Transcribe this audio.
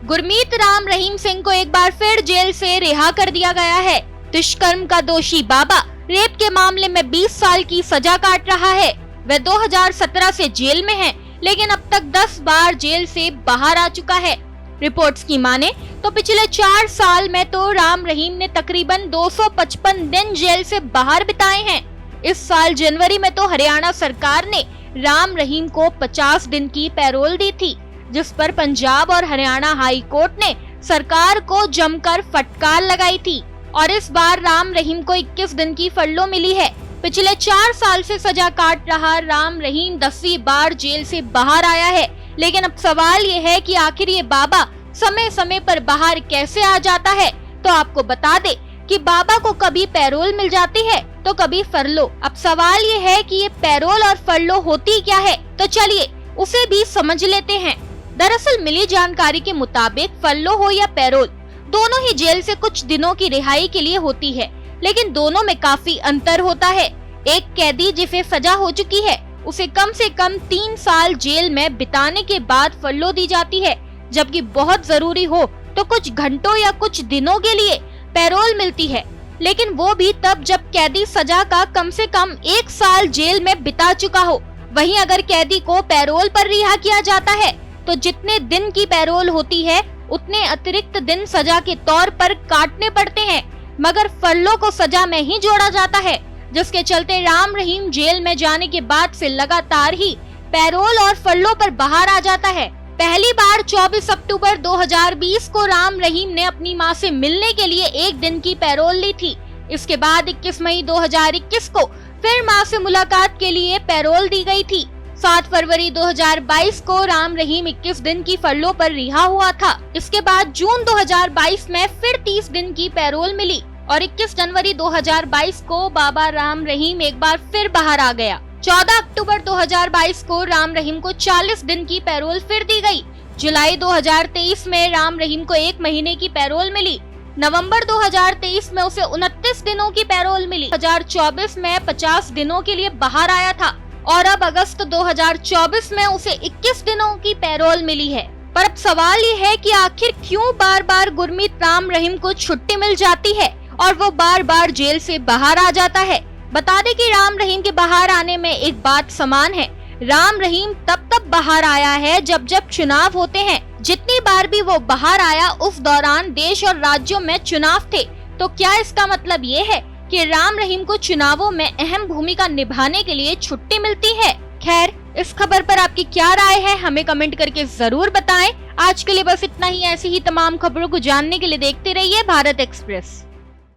गुरमीत राम रहीम सिंह को एक बार फिर जेल से रिहा कर दिया गया है। दुष्कर्म का दोषी बाबा रेप के मामले में 20 साल की सजा काट रहा है। वह 2017 से जेल में है, लेकिन अब तक 10 बार जेल से बाहर आ चुका है। रिपोर्ट्स की माने तो पिछले 4 साल में तो राम रहीम ने तकरीबन 255 दिन जेल से बाहर बिताए हैं। इस साल जनवरी में तो हरियाणा सरकार ने राम रहीम को 50 दिन की पैरोल दी थी, जिस पर पंजाब और हरियाणा हाई कोर्ट ने सरकार को जमकर फटकार लगाई थी और इस बार राम रहीम को 21 दिन की फरलो मिली है। पिछले 4 साल से सजा काट रहा राम रहीम 10वीं बार जेल से बाहर आया है, लेकिन अब सवाल ये है कि आखिर ये बाबा समय समय पर बाहर कैसे आ जाता है। तो आपको बता दे कि बाबा को कभी पैरोल मिल जाती है तो कभी फरलो। अब सवाल ये है कि ये पैरोल और फरलो होती क्या है, तो चलिए उसे भी समझ लेते हैं। दरअसल मिली जानकारी के मुताबिक फरलो हो या पैरोल, दोनों ही जेल से कुछ दिनों की रिहाई के लिए होती है, लेकिन दोनों में काफी अंतर होता है। एक कैदी जिसे सजा हो चुकी है उसे कम से कम 3 साल जेल में बिताने के बाद फरलो दी जाती है, जबकि बहुत जरूरी हो तो कुछ घंटों या कुछ दिनों के लिए पैरोल मिलती है, लेकिन वो भी तब जब कैदी सजा का कम से कम 1 साल जेल में बिता चुका हो। वहीं अगर कैदी को पैरोल पर रिहा किया जाता है तो जितने दिन की पैरोल होती है उतने अतिरिक्त दिन सजा के तौर पर काटने पड़ते हैं, मगर फरलो को सजा में ही जोड़ा जाता है, जिसके चलते राम रहीम जेल में जाने के बाद से लगातार ही पैरोल और फरलो पर बाहर आ जाता है। पहली बार 24 अक्टूबर 2020 को राम रहीम ने अपनी मां से मिलने के लिए 1 दिन की पैरोल ली थी। इसके बाद 21 मई 2021 को फिर मां से मुलाकात के लिए पैरोल दी गई थी। 7 फरवरी 2022 को राम रहीम 21 दिन की फरलो पर रिहा हुआ था। इसके बाद जून 2022 में फिर 30 दिन की पैरोल मिली और 21 जनवरी 2022 को बाबा राम रहीम एक बार फिर बाहर आ गया। 14 अक्टूबर 2022 को राम रहीम को 40 दिन की पैरोल फिर दी गई। जुलाई 2023 में राम रहीम को 1 महीने की पैरोल मिली। नवंबर 2023 में उसे 29 दिनों की पैरोल मिली। 2024 में 50 दिनों के लिए बाहर आया था और अब अगस्त 2024 में उसे 21 दिनों की पैरोल मिली है। पर अब सवाल ये है कि आखिर क्यों बार बार गुरमीत राम रहीम को छुट्टी मिल जाती है और वो बार बार जेल से बाहर आ जाता है। बता दें कि राम रहीम के बाहर आने में एक बात समान है। राम रहीम तब बाहर आया है जब चुनाव होते हैं। जितनी बार भी वो बाहर आया उस दौरान देश और राज्यों में चुनाव थे। तो क्या इसका मतलब ये है कि राम रहीम को चुनावों में अहम भूमिका निभाने के लिए छुट्टी मिलती है? खैर, इस खबर पर आपकी क्या राय है हमें कमेंट करके जरूर बताएं। आज के लिए बस इतना ही। ऐसी ही तमाम खबरों को जानने के लिए देखते रहिए भारत एक्सप्रेस।